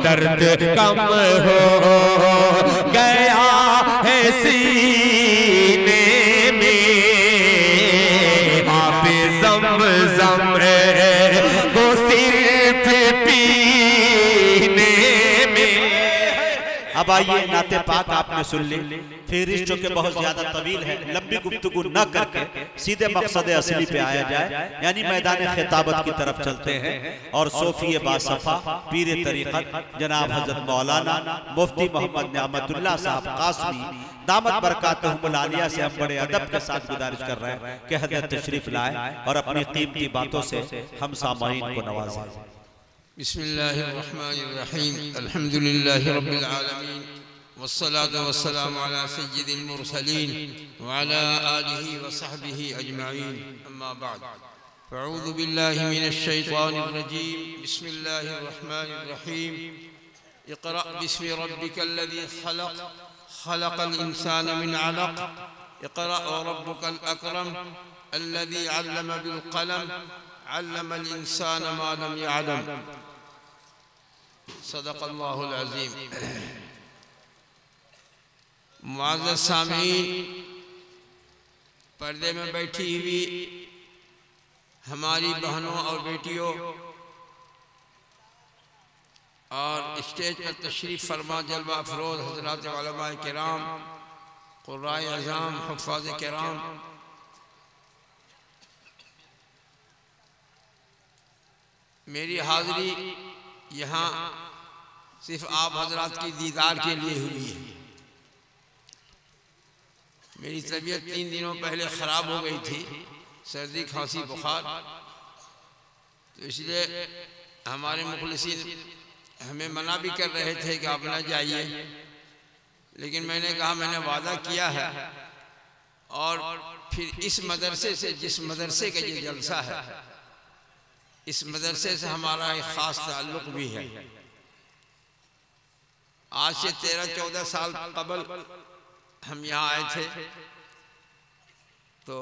दर्द कम हो गया है सीने में, आप ज़म-ज़म को सिर्फ पीने में। अब आइए नाते पाक आपने सुन ली, फिर चूंकि बहुत ज्यादा तवील है, लंबी गुफ्तगू न करके सीधे मकसद असली पे आया जाए, यानी मैदान खिताबत की तरफ चलते हैं। और सोफी बासफा पीर तरीक़त जनाब हजरत मौलाना मुफ्ती मोहम्मद नियामतुल्लाह साहब कासमी दामत बरकातहुमुल आलिया से हम बड़े अदब के साथ गुजारिश कर रहे हैं कि हजरत तशरीफ लाए और अपनी कीमती बातों से हम सामाईन को नवाजें। बिस्मिल्लाहिर्रहमानिर्रहीम, अल्हम्दुलिल्लाहि रब्बिल आलमीन, वस्सलातु वस्सलामु अला सय्यिदिल मुरसलीन व अला आलिहि व सहबिहि अजमईन, अम्मा बाद। अऊज़ु बिल्लाहि मिनश शैतानिर रजीम, बिस्मिल्लाहिर्रहमानिर्रहीम। इक़रा बिस्मि रब्बिकल्लज़ी खलक़, खलक़ल इंसाना मिन अलक़, इक़रा व रब्बुकल अकरम, अल्लज़ी अल्लम बिल क़लम, अल्लमल इंसान मा लम यअलम। सदक़ल्लाहुल अज़ीम। मुअज़्ज़ज़ सामीन, पर्दे में बैठी हुई हमारी बहनों और बेटियों और स्टेज पर तशरीफ़ फरमा जलवा अफरोज़ हज़रात उलमाए किराम, क़ुर्राए अज़ाम, हुफ़्फ़ाज़ किराम, मेरी हाज़िरी यहाँ सिर्फ आप हज़रात की दीदार के लिए हुई है। मेरी तबीयत 3 दिनों पहले ख़राब हो गई थी, सर्दी खांसी बुखार, तो इसलिए हमारे मुखलिसीन हमें मना भी कर रहे थे कि आप न जाइए, लेकिन मैंने कहा मैंने वादा किया है। और फिर इस मदरसे से, जिस मदरसे का ये जलसा है, इस मदरसे से हमारा एक ख़ास ताल्लुक़ भी है। आज से 13-14 साल कबल हम यहाँ आए थे, तो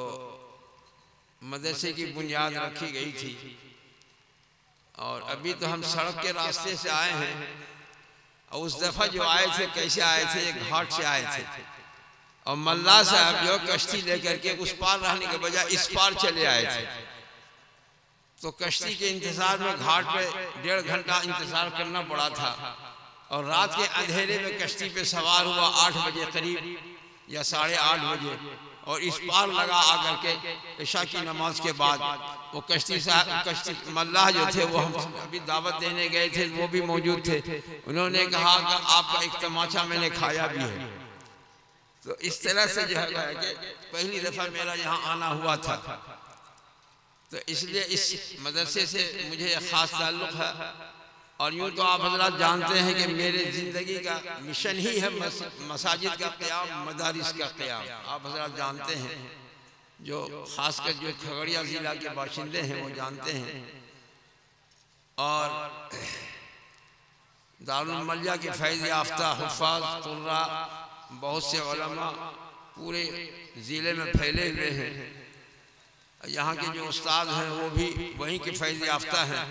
मदरसे की बुनियाद रखी गई थी। और अभी तो हम सड़क के रास्ते से आए हैं, और उस दफ़ा जो आए थे कैसे आए थे, एक घाट से आए थे, और मल्ला साहब जो कश्ती लेकर के उस पार रहने के बजाय इस पार चले आए थे। तो कश्ती के इंतज़ार में घाट पे 1.5 घंटा इंतज़ार करना पड़ा था। और रात के अंधेरे में कश्ती पे सवार हुआ 8 बजे करीब या 8:30 बजे, और इस पार लगा आकर के इशा की नमाज के बाद वो कश्ती मल्लाह जो थे, वो हम अभी दावत देने गए थे, वो भी मौजूद थे। उन्होंने कहा कि आपका एक तमाचा मैंने खाया भी है। तो इस तरह से जो है कि पहली दफ़ा मेरा यहाँ आना हुआ था, तो इसलिए इस मदरसे से मुझे एक ख़ास ताल्लुक़ है। और यूँ तो आप हज़रात जानते हैं कि मेरे ज़िंदगी का मिशन ही है मसाजिद का क़याम, मदारिस का क़याम। आप हज़रात जानते हैं, जो ख़ासकर जो खगड़िया ज़िला के बाशिंदे हैं वो जानते हैं। और दारुल मल्लिया के फैज़ याफ़्ता हुफ़्फ़ाज़ क़ुर्रा बहुत से उलमा पूरे ज़िले में फैले हुए हैं। यहाँ के जो उस्ताद हैं वो भी वहीं के फैज़ याफ़्ता हैं।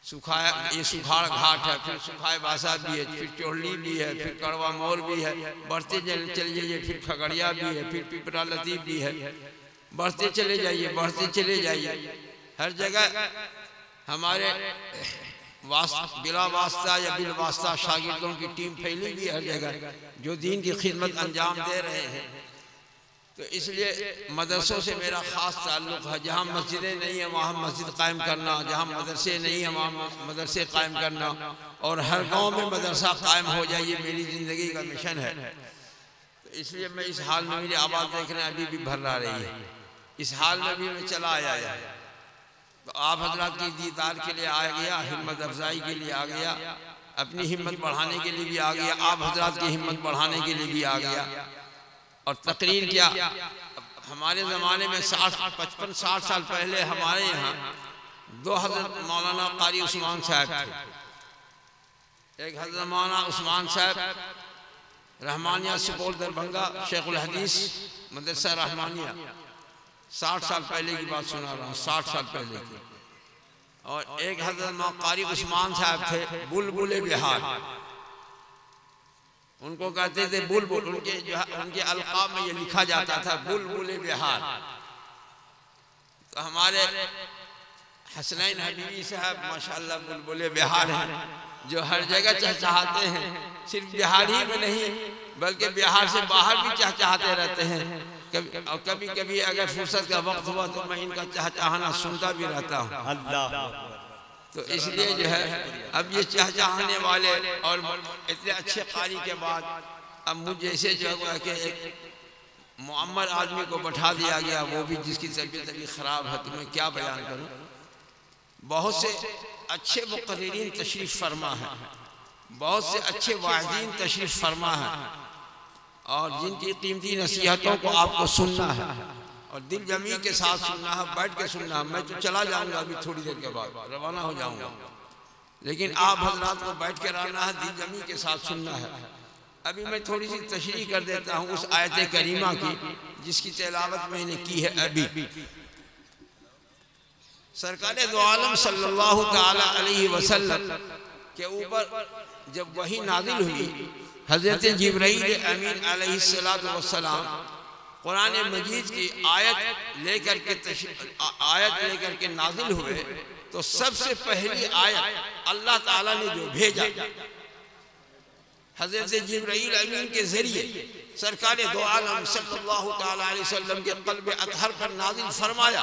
ये सुखाड़ घाट है, फिर सुखाए बासा भी है, फिर चोहली भी है, फिर कड़वा मोर भी है, बढ़ते चले जाइए, फिर खगड़िया भी है, फिर पिपरा लतीफ़ भी है, बढ़ते चले जाइए, बढ़ते चले जाइए। हर जगह हमारे बिला वास्ता या बिल वास्ता शागिर्दों की टीम फैली हुई है हर जगह, जो दीन की खिदमत अंजाम दे रहे हैं। तो इसलिए मदरसों से मेरा ख़ास ताल्लुक़ है। जहाँ मस्जिदें नहीं हैं वहाँ मस्जिद कायम करना, जहाँ मदरसे नहीं हैं वहाँ मदरसे कायम करना, और हर गांव में मदरसा कायम हो जाए, ये मेरी ज़िंदगी का मिशन है। तो इसलिए मैं इस हाल में, मेरी आवाज़ देखने अभी भी भर्रा रही है, इस हाल में भी मैं चला आया। तो आप हज़रात की दीदार के लिए आ गया, हिम्मत अफजाई के लिए आ गया, अपनी हिम्मत बढ़ाने के लिए भी आ गया, आप हज़रात की हिम्मत बढ़ाने के लिए भी आ गया। और तकरीर क्या, हमारे ज़माने में 55-60 साल पहले हमारे यहाँ 2 हज़रत मौलाना कारी उस्मान साहब थे। एक हज़रत मौलाना उस्मान साहब रहमानिया सुपौल दरभंगा शेखुल हदीस मदरसा रहमानिया, 60 साल पहले की बात सुना रहा हूँ, 60 साल पहले की। और एक हज़रत कारी उस्मान साहब थे बुलबुल बिहार, उनको कहते थे बुलबुल, उनके जो उनके अलकाब में ये लिखा जाता था बुलबुल बिहार। तो हमारे हसनैन हबीबी साहब माशाअल्लाह बुलबुल बिहार हैं, जो हर जगह चहचहाते हैं, सिर्फ बिहार ही में नहीं बल्कि बिहार से बाहर भी चहचहाते रहते हैं। कभी कभी अगर फुर्सत का वक्त हुआ तो मैं इनका चहचहाना सुनता भी रहता हूँ। अल्लाह। तो इसलिए जो है अब ये चहचहाने वाले और इतने अच्छे कारी के बाद अब मुझ जैसे जो है कि एक मुअम्मर आदमी को बैठा दिया गया, वो भी जिसकी तबीयत अभी ख़राब है, तो मैं क्या बयान करूँ। बहुत से अच्छे मुक़र्रिरीन तशरीफ़ फरमा है, बहुत से अच्छे वाइज़ीन तशरीफ़ फरमा है, और जिनकी कीमती नसीहतों को आपको सुनना है और दिल जमी के साथ सुनना है, बैठ के सुनना है। मैं तो चला जाऊंगा अभी थोड़ी देर के बाद, रवाना हो जाऊंगा, लेकिन आप हजरात को बैठ के रहना है, दिल जमी के साथ सुनना है। अभी मैं थोड़ी सी तशरीह कर देता हूँ उस आयत करीमा की जिसकी तिलावत मैंने की है। अभी सरकार दो आलम सल्लल्लाहु ताला अलैहि वसल्लम के ऊपर जब वही नाजिल हुई, हज़रत जिब्राईल अमीन अलैहिस्सलातु वस्सलाम कुरान मजीद की आयत लेकर के नाजिल हुए, तो सबसे पहली आयत अल्लाह ताला ने जो भेजा हज़रत जिब्राईल अमीन के जरिए सरकार दो आलम सल्लल्लाहु ताला अलैहि वसल्लम के क़ल्ब अतहर पर नाजिल फरमाया,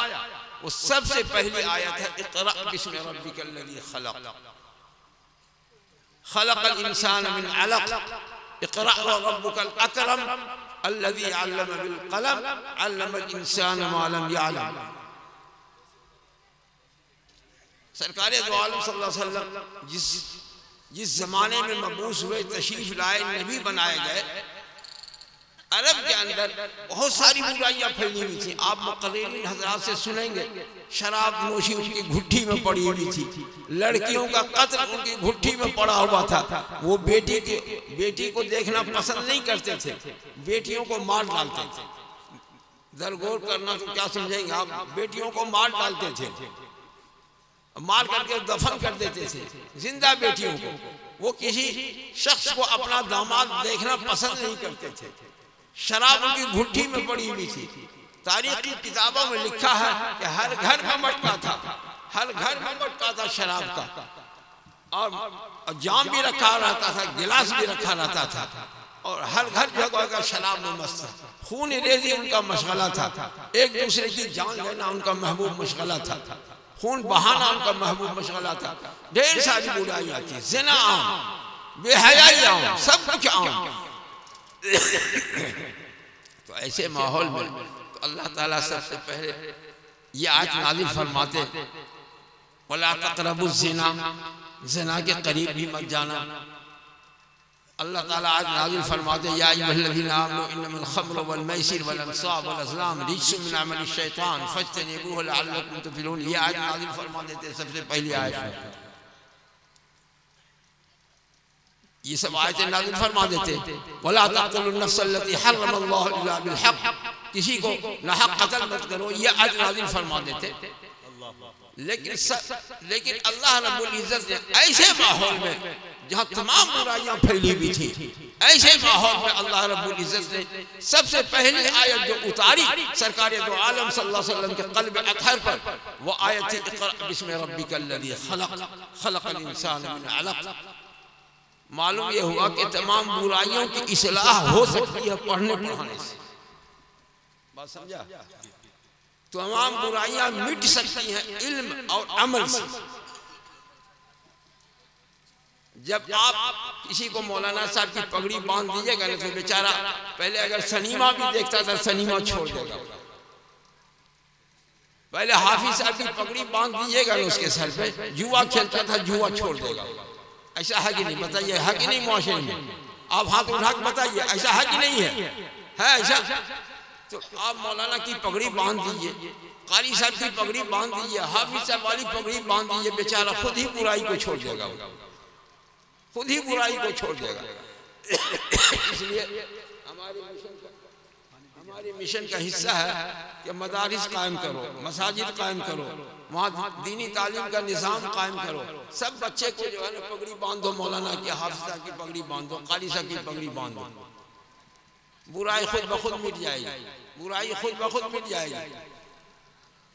वो सबसे पहली आयत है इक़रा बिस्मि रब्बिकल लज़ी खलक़, खलक़ल इंसान मिन अलक़, इक़रा व रब्बुकल अकरम अल्लज़ी अल्लम बिल क़लम अल्लमल इंसान मा लम यअलम। सरकार दो आलम सल्लल्लाहु अलैहि वसल्लम जिस जमाने में मबूस हुए, तशरीफ लाए, नबी बनाए गए, अरब के अंदर बहुत सारी बुराइयां फैली हुई थी। आप मुक़र्रिरीन हज़रात से सुनेंगे, शराब नोशी उनकी घुट्टी में पड़ी हुई थी, लड़कियों का कत्ल उनकी घुट्टी में पड़ा हुआ था। वो बेटी को देखना पसंद नहीं करते थे, बेटियों को मार डालते थे। दरगोर करना तो क्या समझेंगे आप, बेटियों को मार डालते थे, मार करके दफन कर देते थे जिंदा बेटियों को। वो किसी शख्स को अपना दामाद देखना पसंद नहीं करते थे। शराब उनकी घुट्टी में पड़ी हुई थी। तारीख की किताबों में लिखा है कि हर घर में मटका था, हर घर में मटका था शराब का, और जाम भी रखा रहता था, गिलास भी रखा रहता था, और हर घर जगह का शराब में मस्त था। खून रेजी उनका मशगला था, एक दूसरे की जान लेना उनका महबूब मशगला था, खून बहाना उनका महबूब मशगला था। ढेर सारी बुराइयां थी, ज़िना आम, बेहयाई आम, सब कुछ आम। तो ऐसे माहौल में तो अल्लाह ताला सबसे पहले ये आज नाज़िल फरमाते, वला तक़रबुज़ ज़िना, ज़िना के करीब भी मत जाना। अल्लाह ताला आज नाज़िल फरमाते, या अय्युहल्लज़ीना आमनू इन्नमल ख़म्रु वल मैसिर वल अंसाब वल अज़लाम रिज्सुम मिन अमलिश शैतान फज्तनिबूहु लअल्लकुम तुफ़्लिहून। ये आज नाज़िल फरमा देते सबसे पहली आयत। ये सब आयतें नाज़िल फरमा देते, वला तक़तुलुन नफ़्सल्लती हर्रमल्लाहु इल्ला बिल हक़, किसी को नाहक कत्ल मत करो, ये आज नाज़िल फरमा देते। लेकिन अल्लाह रब्बुल इज़्ज़त ने ऐसे माहौल में जहाँ तमाम बुराइयां फैली हुई थी, ऐसे माहौल में अल्लाह रब्बुल इज़्ज़त ने सबसे पहली आयत जो उतारी सरकार दो आलम सल्लल्लाहु अलैहि वसल्लम के क़ल्ब अतहर पर, वो आयत थी इक़रा बिस्मि रब्बिकल लज़ी खलक़, खलक़ल इंसान मिन अलक़। मालूम ये हुआ कि तमाम बुराइयों की इस्लाह हो सकती है पढ़ने पढ़ाने से। बात समझा? तमाम बुराइयां मिट सकती हैं इल्म और अमल से। जब आप किसी को मौलाना साहब की पगड़ी बांध दीजिएगा ना, तो बेचारा पहले अगर सनीमा भी देखता था सनीमा छोड़ देगा। पहले हाफिज साहब की पगड़ी बांध दीजिएगा ना उसके सर पे, जुआ खेलता था जुआ छोड़ देगा। ऐसा है कि नहीं? बताइए, है कि नहीं? मुआशरे में आप हाथ उठा के बताइए, ऐसा है कि नहीं है ऐसा? तो आप मौलाना की पगड़ी बांध दीजिए, कारी साहब की पगड़ी बांध दीजिए, हाफिज साहब वाली पगड़ी बांध दीजिए, बेचारा खुद ही बुराई को छोड़ देगा, खुद ही बुराई को छोड़ देगा। इसलिए हमारे हमारे मिशन का हिस्सा है कि मदारिस कायम करो, मसाजिद कायम करो, वहाँ दीनी तालीम का निज़ाम कायम करो। सब बच्चे को जो है ना पगड़ी बांधो, मौलाना की, हाफिज साहब की पगड़ी बांधो, कारी साहब की पगड़ी बांधो। बुराई खुद ब खुद मिट जाएगी, बुराई खुद ब खुद मिट जाएगी।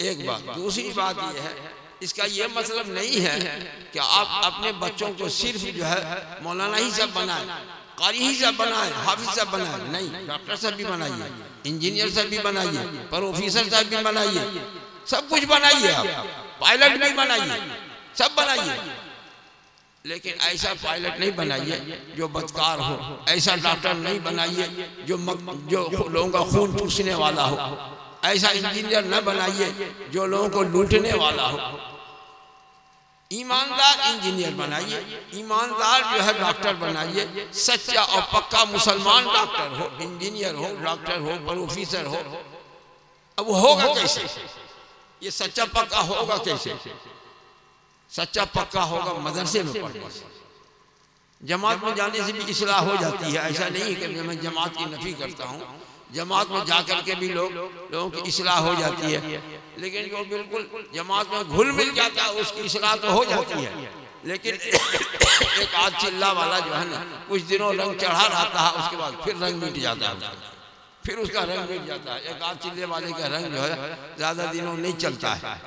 एक बात। दूसरी बात यह है, इसका यह मतलब नहीं है कि आप अपने बच्चों को सिर्फ जो है मौलाना ही सब बनाए, कारी ही सब बनाए, हाफिज सब बनाए। नहीं, डॉक्टर साहब भी बनाइए, इंजीनियर साहब भी बनाइए, प्रोफेसर साहब भी बनाइए, सब कुछ बनाइए, आप पायलट भी बनाइए, सब बनाइए। लेकिन ऐसा पायलट नहीं बनाइए जो बदकार हो, ऐसा डॉक्टर नहीं बनाइए जो लोगों का खून चूसने वाला हो, ऐसा इंजीनियर न बनाइए जो लोगों को लूटने वाला हो। ईमानदार इंजीनियर बनाइए, ईमानदार जो है डॉक्टर बनाइए, सच्चा और पक्का मुसलमान डॉक्टर हो, इंजीनियर हो, डॉक्टर हो, प्रोफेसर हो। अब वो होगा कैसे? ये सच्चा पक्का होगा कैसे? सच्चा पक्का होगा मदरसे में पढ़ने से। जमात में जाने से भी इस्लाह हो जाती है। ऐसा नहीं कि मैं जमात की नफी करता हूँ, जमात में जाकर के भी लोगों की इस्लाह हो जाती है। लेकिन जो बिल्कुल जमात में घुल मिल जाता है उसकी इस्लाह तो हो जाती है। लेकिन एक आध चिल्ला वाला जो है ना, कुछ दिनों रंग चढ़ा रहता है, उसके बाद फिर रंग मिट जाता है, फिर उसका रंग मिट जाता है। एक आध चिल्ले वाले का रंग जो है ज्यादा दिनों नहीं चलता है।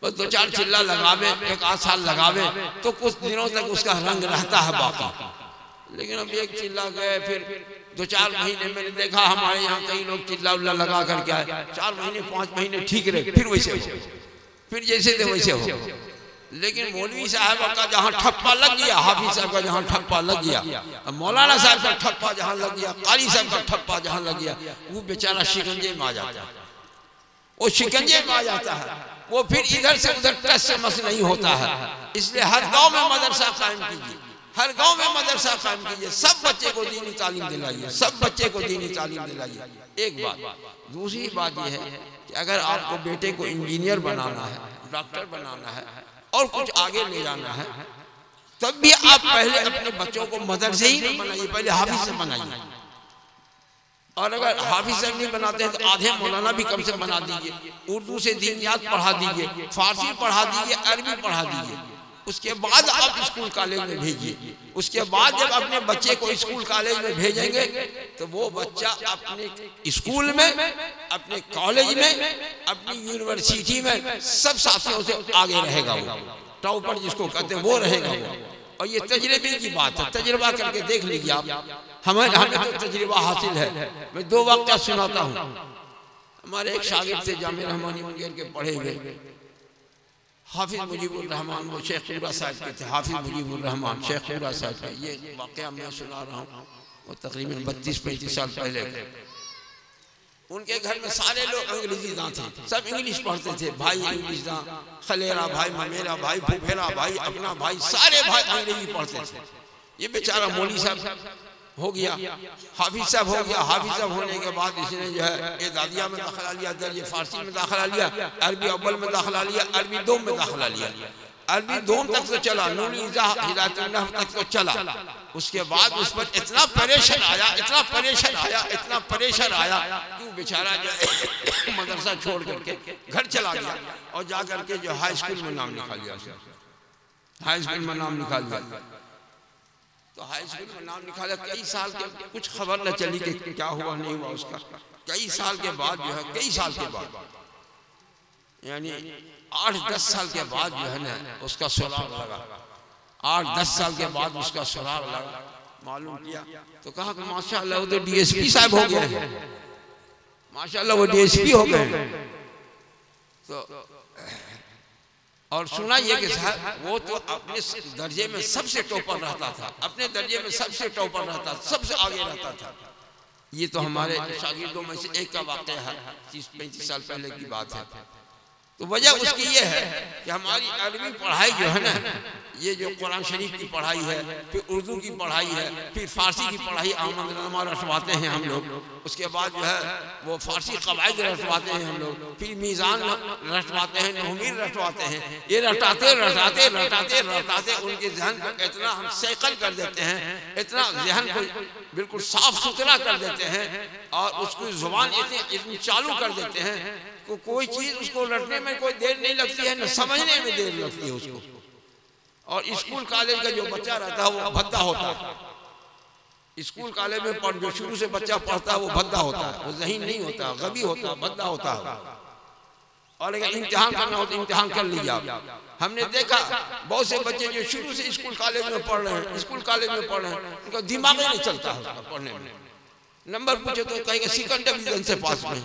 बस 2-4 चिल्ला लगावे, 1-8 साल लगावे तो कुछ दिनों तक उसका रंग रहता है बाकी। लेकिन अब एक चिल्ला गए, फिर 2-4 महीने मैंने देखा हमारे यहाँ कई लोग चिल्ला उल्ला लगा करके आए, 4 महीने 5 महीने ठीक रहे, फिर वैसे हो, फिर जैसे थे वैसे हो। लेकिन मौलवी साहब का जहाँ ठप्पा लग गया, हाफिज साहब का जहाँ ठप्पा लग गया, मौलाना साहब का ठप्पा जहाँ लग गया, कारी साहब का ठप्पा जहाँ लग गया, वो बेचारा शिकंजे में आ जाता है। वो शिकंजे में आ जाता है, वो फिर इधर से उधर टस से मस नहीं होता है। इसलिए हर गांव में मदरसा कायम कीजिए, हर गांव में मदरसा कायम कीजिए, सब बच्चे को दीनी तालीम दिलाइए, सब बच्चे को दीनी तालीम दिलाइए। एक बात। दूसरी बात यह है कि अगर आपको बेटे को इंजीनियर बनाना है, डॉक्टर बनाना है और कुछ आगे ले जाना है, तब भी आप पहले अपने बच्चों को मदरसे ही बनाइए, पहले हाफिज से बनाइए। और अगर हाफिज साहब नहीं बनाते हैं तो आधे मौलाना भी कम से बना दीजिए, उर्दू से दीनियात पढ़ा दीजिए, फारसी पढ़ा दीजिए, अरबी पढ़ा दीजिए। उसके बाद आप स्कूल कॉलेज में भेजिए। उसके बाद जब अपने बच्चे को स्कूल कॉलेज में भेजेंगे तो वो बच्चा अपने स्कूल में, अपने कॉलेज में, अपनी यूनिवर्सिटी में सब साथियों से आगे रहेगा। वो टॉपर जिसको कहते हैं वो रहेगा वो। और ये तजर्बे की बात है, तजर्बा करके देख लीजिए आप। हमें तो तजर्बा हासिल है। मैं 2 वाक़या सुनाता हूँ। हमारे एक शागिर्द थे जामिया रहमानी मुंगेर के पढ़े हुए, हाफिज मुजीबुर रहमान, वो शेखपुरा साहब के थे, हाफिज मुजीबुर रहमान शेखपुरा साहब के। ये वाक़या मैं सुना रहा हूँ, वो तकरीबन 32-35 साल पहले। उनके घर में सारे लोग अंग्रेजी दां थे, सब इंग्लिश पढ़ते थे। भाई इंग्लिश दां, खलेरा भाई, ममेरा भाई, फुफेरा भाई, अपना भाई, सारे भाई अंग्रेजी पढ़ते थे। ये बेचारा मौलवी साहब हो गया, हाफिज साहब हो गया। हाफिज साहब होने के बाद इसने जो है ये दादिया में दाखिला लिया, दर्जे फारसी में दाखिला लिया, अरबी अव्वल में दाखिला लिया, अरबी दोम में दाखिला लिया। अरबी दोम तक तो चला, हिदायतुन्नहव तक तो चला। उसके बाद उस पर इतना परेशान आया, इतना परेशान आया, इतना परेशान आया कि वो बेचारा जो मदरसा छोड़ करके घर चला गया और जा करके जो हाई स्कूल में नाम लिखा लिया। हाई स्कूल में नाम लिखा लिया तो हाई स्कूल में नाम निकाला। कई साल के कुछ खबर न चली कि क्या हुआ नहीं हुआ उसका। कई साल के बाद जो है, कई साल के बाद यानी 8-10 साल के बाद जो है ना उसका सुराग लगा। 8-10 साल के बाद उसका सुराग लगा। मालूम किया तो कहा कि माशाअल्लाह वो तो डीएसपी साहब हो गए, माशाअल्लाह वो डीएसपी हो गए। तो और सुना ये कि साहब वो तो अपने दर्जे में सबसे टॉपर रहता था, अपने दर्जे में सबसे टॉपर रहता था, सबसे आगे रहता था। ये तो हमारे शागिर्दों में से एक का वाक़या है, 30-35 साल पहले की बात है। तो वजह उसकी ये है कि हमारी अरबी पढ़ाई जो है ना, ये जो कुरान शरीफ की पढ़ाई है, फिर उर्दू की पढ़ाई है, फिर फारसी की पढ़ाई आमदनामा रटवाते हैं हम लोग, उसके बाद जो है वो फारसी कवायद रटवाते हैं हम लोग, फिर मीज़ान रटवाते हैं, नहमीर रटवाते हैं। ये रटाते रटाते रटाते रटाते उनके जहन को इतना हम सैकल कर देते हैं, इतना जहन को बिल्कुल साफ सुथरा कर देते हैं और उसकी जुबान इतनी चालू कर देते हैं कि कोई चीज़ उसको रटने में कोई देर नहीं लगती है, न समझने में देर लगती है उसको। और स्कूल कॉलेज का जो बच्चा रहता है वो भद्दा होता है। स्कूल कॉलेज में जो शुरू से बच्चा पढ़ता है वो भद्दा होता है, वो ज़हीन नहीं होता, गबी होता है, भद्दा होता है। और अगर इम्तिहान करना हो तो इम्तिहान कर लीजिए आप। हमने देखा बहुत से बच्चे जो शुरू से स्कूल कॉलेज में पढ़ रहे हैं, स्कूल कॉलेज में पढ़ रहे हैं, उनका दिमाग ही नहीं चलता है पढ़ने में। नंबर पूछे तो कहेगा सेकंड डिवीजन से पास में,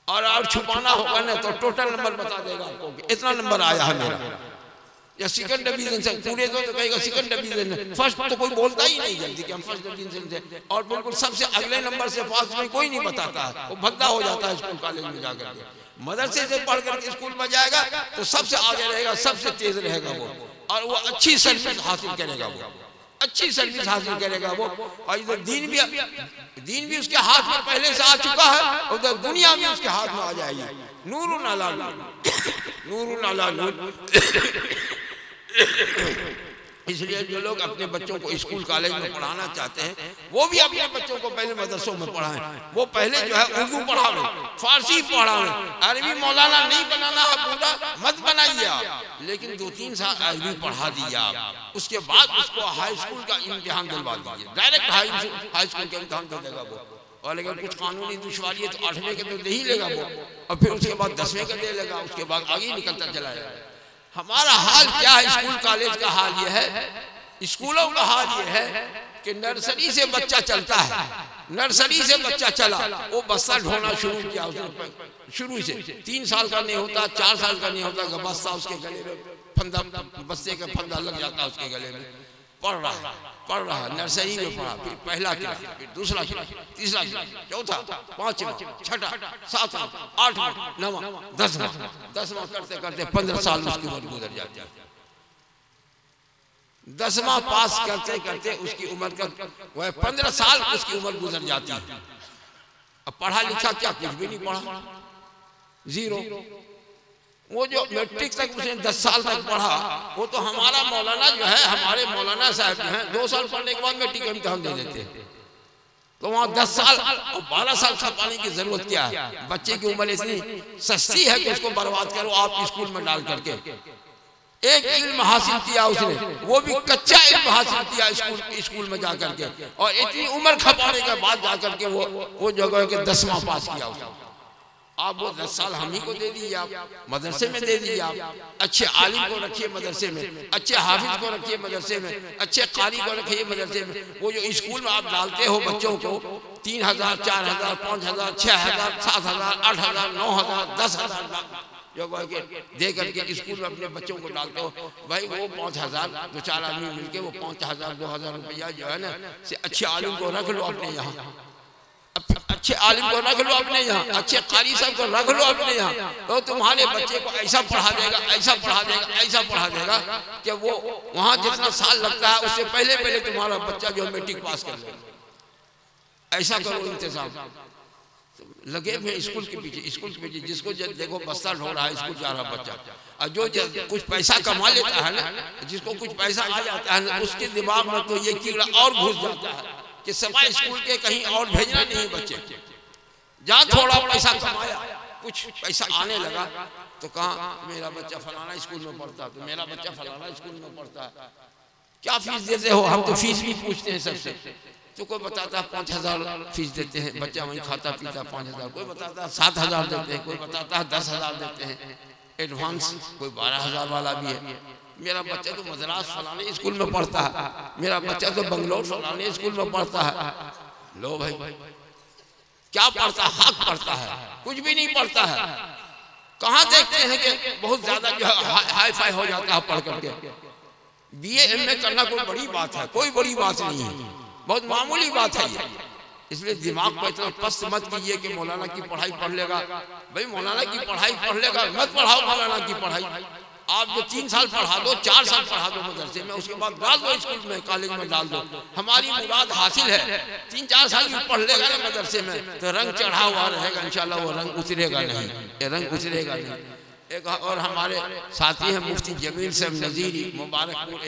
और छुपाना होगा ना तो टोटल नंबर बता देगा आपको इतना नंबर आया है मेरा, या सेकंड डिवीजन से पूरे तो कहेगा सेकंड डिवीजन, फर्स्ट तो कोई बोलता ही नहीं जल्दी कि हम फर्स्ट डिवीजन से, और बिल्कुल सबसे अगले नंबर से पास में कोई नहीं बताता है, वो भद्दा हो जाता है स्कूल कॉलेज में जाकर के। मदरसे से पढ़ करके स्कूल में जाएगा तो सबसे आगे रहेगा, सबसे तेज रहेगा वो, और वो अच्छी सर्विस हासिल करेगा, वो अच्छी सर्विस हासिल करेगा वो। और इधर दीन भी उसके हाथ में पहले से आ चुका है, उधर दुनिया भी उसके हाथ में आ जाएगी। नूरुन अला नूर, नूरुन अला नूर। इसलिए जो लोग अपने बच्चों को स्कूल कॉलेज में पढ़ाना चाहते हैं वो भी अपने बच्चों को पहले मदरसों में पढ़ाएं। वो पहले जो है उर्दू पढ़ावे, फारसी पढ़ावे, अरबी मौलाना नहीं बनाना है पूरा मत बनाइए आप, लेकिन 2-3 साल अरबी पढ़ा दीजिए आप, उसके बाद उसको हाई स्कूल का इम्तिहान दिलवा दीजिए, डायरेक्ट हाई स्कूल का इम्तिहान कर देगा वो। और अगर कुछ कानूनी दुश्वारी है तो 8वें के तो दे ही लेगा वो, और फिर उसके बाद 10वें का दे लेगा, उसके बाद आगे निकलता चला जाएगा। हमारा हाल क्या है? स्कूल कॉलेज का हाल ये है, स्कूलों का हाल ये है कि नर्सरी से बच्चा चलता है, नर्सरी से बच्चा चला, वो बस्ता ढोना शुरू किया उसने शुरू से, 3 साल का नहीं होता, 4 साल का नहीं होता, बस्ता उसके गले में फंदा, बस्ते का फंदा लग जाता है उसके गले में। पढ़ रहा है, नर्सरी में पढ़ा, फिर पहला क्लास, फिर दूसरा क्लास, तीसरा क्लास, चौथा, 5वां, 6ठा, 7वां, 8वां, 9वां, 10वां करते करते 15 साल उसकी उम्र गुजर जाती है। 10वां पास करते करते उसकी उम्र का वह 15 साल उसकी उम्र गुजर जाती है। अब पढ़ा लिखा क्या? कुछ भी नहीं पढ़ा, जीरो। वो जो मैट्रिक तक उसने 10 साल तक पढ़ा, वो तो हमारा मौलाना जो है, हमारे मौलाना साहब जो है 2 साल पढ़ने के बाद मैट्रिक का इम्तिहान दे देते हैं। तो वहाँ 10 साल और 12 साल छपाने की जरूरत क्या है? बच्चे की उम्र इतनी सस्ती है कि उसको बर्बाद करो आप स्कूल में डाल करके। एक इल्म हासिल किया उसने, वो भी कच्चा इल्म हासिल किया स्कूल में जाकर के, और इतनी उम्र खपाने के बाद जाकर के वो जगह के 10वां पास किया उसने। आप वो 10 साल हम ही को दे दीजिए, आप मदरसे में दे दीजिए, आप अच्छे आलिम को रखिए मदरसे में, अच्छे हाफिज को रखिए मदरसे में, अच्छे कारी को रखिए मदरसे में। वो जो स्कूल में आप डालते हो बच्चों को 3000, 4000, 5000, 6000, 7000, 8000, 9000, 10000 जो दे करके स्कूल में अपने बच्चों को डालते हो, भाई वो 5000 दो 4 आदमी मिलके वो 5000, 2000 रुपया जो है ना से अच्छे आलिम को रख लो अपने यहाँ, अच्छे आलिम को रख लो अपने यहाँ, अच्छे कारी साहब को रख लो अपने यहाँ, तो तुम्हारे बच्चे को ऐसा पढ़ा देगा, ऐसा पढ़ा देगा, ऐसा पढ़ा देगा कि वो वहाँ जितना साल लगता है उससे पहले पहले तुम्हारा बच्चा जो मैट्रिक पास कर लेगा। ऐसा करो इंतजाम। लगे हुए स्कूल के पीछे, जिसको देखो बस्ता ढो रहा है, स्कूल जा रहा बच्चा, और जो कुछ पैसा कमा लेता है ना, जिसको कुछ पैसा आ जाता है ना, उसके दिमाग में तो ये कीड़ा और घुस जाता है कि सवाई स्कूल के कहीं और भेजना नहीं बच्चे। जहाँ थोड़ा पैसा कमाया, कुछ पैसा आने लगा तो कहा मेरा बच्चा फलाना स्कूल में पढ़ता, तो मेरा बच्चा फलाना स्कूल में पढ़ता है, क्या फीस देते हो? हम तो फीस भी पूछते हैं सबसे। तो कोई बताता है 5000 फीस देते हैं, बच्चा वहीं खाता पीता 5000, कोई बताता है 7000 देते हैं, कोई बताता है 10000 देते हैं एडवांस, कोई 12000 वाला भी है। मेरा बच्चा तो मद्रास फलाने स्कूल में पढ़ता है, मेरा बच्चा तो बंगलोर फलाने स्कूल में पढ़ता है। लो भाई, क्या पढ़ता है? हक पढ़ता है, कुछ भी नहीं पढ़ता है। कहाँ देखते हैं कि बहुत ज्यादा जो हाई फाई हो जाता है पढ़ करके। BA MA करना कोई बड़ी बात है? कोई बड़ी बात नहीं है, बहुत मामूली बात है ये। इसलिए दिमाग को इतना पस्त मत कीजिए कि मौलाना की पढ़ाई पढ़ लेगा। भाई मौलाना की पढ़ाई पढ़ लेगा, मत पढ़ाओ मौलाना की पढ़ाई। आप जो 3 साल पढ़ा दो, 4 साल पढ़ा दो मदरसे में, उसके बाद डाल दो स्कूल में, कॉलेज में डाल दो। हमारी मुराद हासिल है। 3-4 साल भी पढ़ लेगा ना मदरसे में तो रंग चढ़ा हुआ रहेगा इंशाल्लाह, वो रंग उतरेगा नहीं, ये रंग उतरेगा नहीं। एक और हमारे साथी हैं मुफ्ती जमील साहब नज़ीरी, मुबारकपुर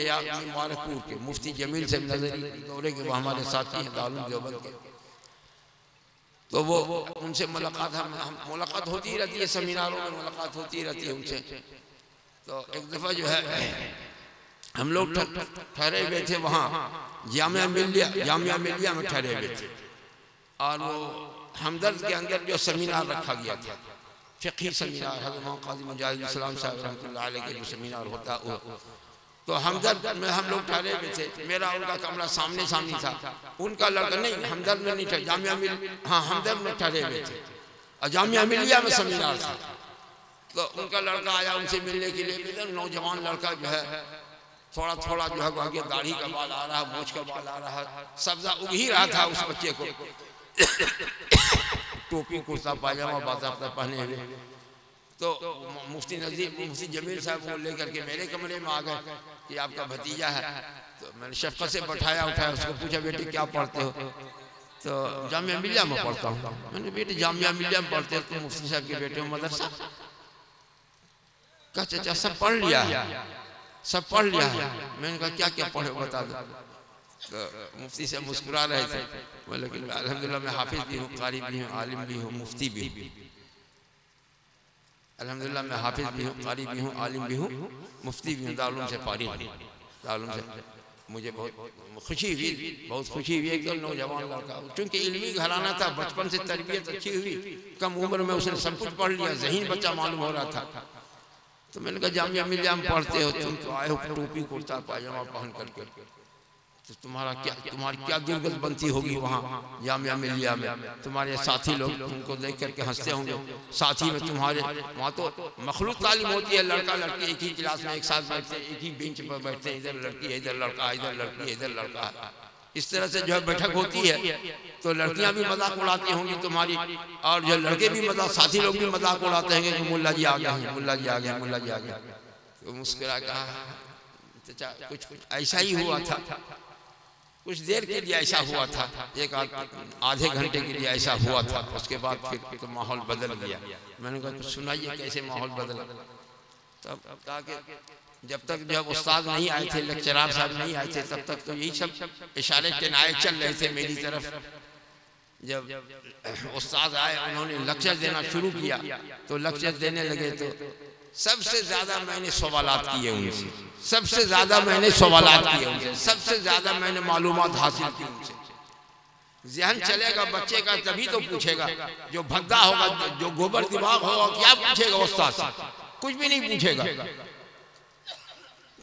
के मुफ्ती जमील साहब नज़ीरी दौरे के, वो हमारे साथी हैं दारुल देवबंद के। तो वो उनसे मुलाकात होती रहती है, सेमिनारों में मुलाकात होती रहती है उनसे। तो एक दफ़ा जो है हम लोग ठहरे हुए थे वहाँ जामिया मिलिया में ठहरे हुए थे, और वो हमदर्द के अंदर जो सेमिनार रखा गया था, फ़िक़ही सेमिनार, हज़रत क़ाज़ी मुजाहिद इस्लाम साहब रहमतुल्लाह अलैह के जो सेमिनार होता है, तो हमदर्द में हम लोग ठहरे हुए थे। मेरा उनका कमरा सामने था, उनका लड़का नहीं, हमदर्द में नहीं था, हमदर्द में ठहरे हुए थे और जामिया मिलिया में सेमिनार था। तो उनका लड़का आया उनसे मिलने के लिए। नौजवान लड़का जो है थोड़ा जो है आगे दाढ़ी का बाल आ रहा है, मूंछ का बाल आ रहा है, सब्जा उग ही रहा था उस बच्चे को। टोपी कुर्ता पायजामा बाज़ाब्ता पहने हुए। तो मुफ्ती जमील साहब को लेकर के मेरे कमरे में आ गए कि आपका भतीजा है। तो मैंने शफ़क़त से उठाया, उसको पूछा बेटे क्या पढ़ते हो? तो जामिया मिलिया में पढ़ता हूँ। मैंने बेटे जामिया मिलिया में पढ़ते हो तो मुफ्ती साहब के बेटे मदरसा? कहा चाचा सब पढ़ लिया है। मैंने कहा क्या क्या पढ़े बता दो। तो मुफ्ती से मुस्कुरा रहे थे, बोले कि अल्हम्दुलिल्लाह मैं हाफिज भी हूँ, कारी भी हूँ, आलिम भी हूँ, मुफ्ती भी हूँ। अल्हम्दुलिल्लाह मैं हाफिज भी हूँ, कारी भी हूँ, आलिम भी हूँ, मुफ्ती भी हूँ, दारुल से फारिग हूँ। दारुल से मुझे बहुत खुशी हुई एक तो नौजवान लड़का, चूँकि इल्मी घराना था, बचपन से तरबियत अच्छी हुई, कम उम्र में उसने सब कुछ पढ़ लिया, ज़हीन बच्चा मालूम हो रहा था। तो मैंने कहा जामिया मिलिया में पढ़ते हो, तुम तो आए हो टोपी कुर्ता पायजामा पहन करके, तो तुम्हारी क्या दुर्गत बनती होगी वहाँ जामिया मिलिया में। तुम्हारे साथी लोग तुमको देख करके हंसते होंगे। साथी में तुम्हारे वहाँ तो मखलूक तालीम होती है, लड़का लड़की एक ही क्लास में एक साथ बैठते हैं, एक ही बेंच पर बैठते हैं, इधर लड़की है, इधर लड़का, इधर लड़की है, इधर लड़का है। इस तरह से जो है बैठक होती है। तो लड़कियां भी मजाक उड़ाती होंगी तुम्हारी, और जो लड़के भी मजाक, साथी लोग भी मजाक उड़ाते हैं कि मुल्ला जी आ गए, मुल्ला जी आ गए, मुल्ला जी आ गए। तो मुस्कुरा कहा चाचा कुछ ऐसा ही हुआ था, कुछ देर के लिए ऐसा हुआ था, एक आधे घंटे के लिए ऐसा हुआ था, उसके बाद फिर तो माहौल बदल गया। मैंने कहा कुछ सुनाइए कैसे माहौल बदला। तब कहा कि जब तक जब उस्ताद नहीं आए थे, लेक्चरार साहब नहीं आए थे, तब तक तो यही सब इशारे किनारे चल रहे थे मेरी तरफ। जब उस्ताद आए, उन्होंने लेक्चर देना शुरू किया, तो लेक्चर देने लगे तो सबसे ज्यादा मैंने सवालात किए उनसे, सबसे ज्यादा मैंने मालूमात हासिल की उनसे। ज़हन चलेगा बच्चे का तभी तो पूछेगा, जो भद्दा होगा, जो गोबर दिमाग होगा, क्या पूछेगा उस्ताद से? कुछ भी नहीं पूछेगा।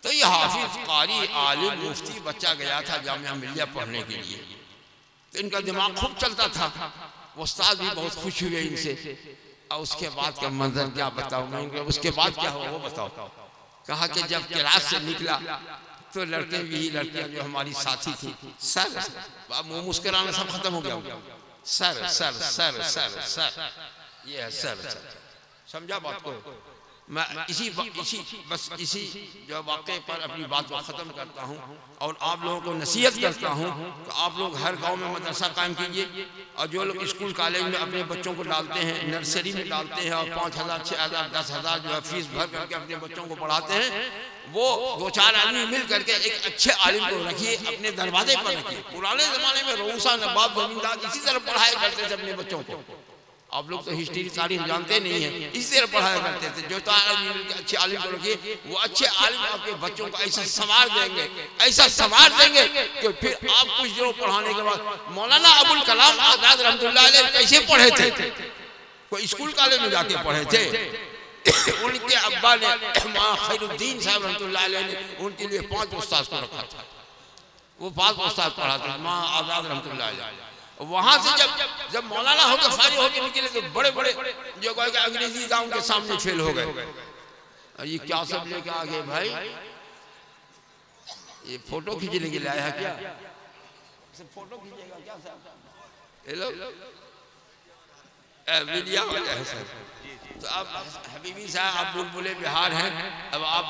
तो ये हाफिज, कारी, आलिम, मुफ्ती बच्चा गया था जामिया मिलिया पढ़ने के लिए, तो इनका दिमाग खूब चलता था। उस्ताद भी बहुत खुश हुए इनसे। और उसके बाद का मंजर क्या बताऊं मैं, उसके बाद क्या हुआ वो बताओ। कहा कि जब क्लास से निकला तो लड़के भी, लड़कियां जो हमारी साथी थी, सर मुंह मुस्कुराना सब खत्म हो गया। Sir sir sir sir sir ये है सर। समझा बात को? मैं इसी जो वाक़े पर अपनी बात को ख़त्म करता हूँ और आप लोगों को नसीहत करता हूँ कि आप लोग हर गांव में मदरसा कायम कीजिए। और जो लोग स्कूल कॉलेज में अपने बच्चों को डालते हैं, नर्सरी में डालते हैं और 5,000, 6,000, 10,000 जो है फीस भर करके अपने बच्चों को पढ़ाते हैं, वो 2-4 आदमी मिल करके एक अच्छे आलिम को रखिए, अपने दरवाजे पर रखिए। पुराने ज़माने में रऊसा, नवाब, जमींदार इसी तरह पढ़ाया करते थे अपने बच्चों को। आप लोग तो हिस्ट्री तारीख जानते नहीं हैं, इसी तरह पढ़ाया करते थे। जो तो अच्छे आलिम को रखिए, वो अच्छे आलिम आपके बच्चों को ऐसा संवार देंगे कि फिर आप कुछ दिनों पढ़ाने के बाद मौलाना अबुल कलाम आजाद रहमतुल्लाह अलैह कैसे पढ़े थे? कोई स्कूल कॉलेज में जाके पढ़े थे? उनके अब्बा ने खैरुद्दीन साहब रहमतुल्लाह अलैह ने उनके लिए 5 उस्ताद को रखा था। वो 5 उस्ताद पढ़ाते माँ आजाद रहमतुल्लाह अलैह। वहां से जब मौलाना होकर फारिग होकर निकले तो बड़े बड़े जो अंग्रेजी गांव के सामने फेल हो गए। ये क्या सब लेके आ गए भाई? ये फोटो खींचने के लिए आया है क्या? फोटो खींचेगा क्या साहब? हेलो मीडिया वाले हैं सर। तो अब हबीबी साहब आप बुलबुले बिहार हैं, अब आप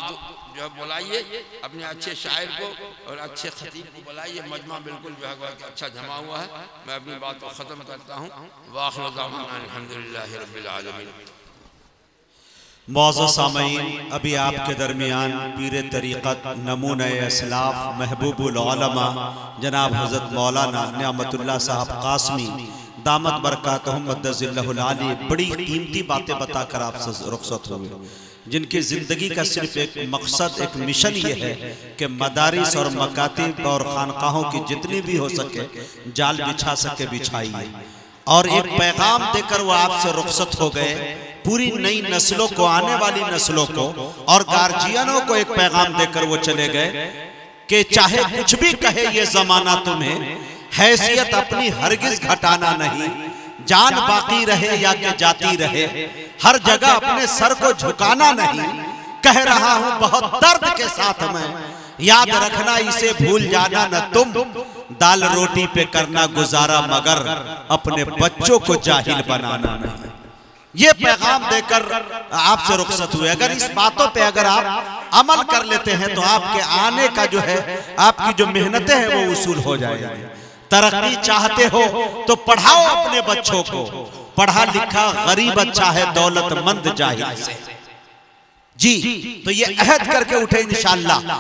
जो बुलाइए अपने अच्छे शायर को और अच्छे खतीब को बुलाइए। मजमा बिल्कुल जो है अच्छा जमा हुआ है। मैं अपनी बात को ख़त्म करता हूँ। वाखिर दावाना अल्हम्दुलिल्लाहि रब्बिल आलमीन। मौज़ूद सामईन, अभी आपके दरमियान पीर तरीक़त नमूने असलाफ महबूबुल उलमा जनाब हज़रत मौलाना नियामतुल्लाह साहब कासमी दामत बरकातहुम मद्दज़िल्लहुल आली बड़ी कीमती बातें बताकर आपसे रुखसत हुए, जिनकी ज़िंदगी का सिर्फ एक मकसद, एक मिशन ये है कि मदारिस और मकातिब और खानकाहों की जितनी भी हो सके जाल बिछा सके बिछाइए, और एक पैगाम देकर वो आपसे रुखसत हो गए। पूरी नई नस्लों को, आने वाली नस्लों को और गार्जियनों को एक पैगाम देकर वो चले गए कि चाहे कुछ भी कहे ये जमाना तुम्हें, हैसियत अपनी हरगिज घटाना नहीं, जान बाकी रहे या कि जाती रहे, हर जगह अपने सर को झुकाना नहीं। कह रहा हूं बहुत दर्द के साथ मैं, याद रखना इसे भूल जाना न तुम, दाल रोटी पे करना गुजारा मगर अपने बच्चों को जाहिल बनाना नहीं। ये पैगाम देकर आपसे रुखसत हुए। अगर इस बातों पे अगर आप अमल कर लेते हैं तो आपके आने का जो है, आपकी जो मेहनतें हैं वो उसूल हो जाएगी। तरक्की चाहते हो तो पढ़ाओ अपने बच्चों को, पढ़ा लिखा गरीब अच्छा है दौलतमंद जाहिल से। जी तो ये अहद करके उठे इंशाअल्लाह।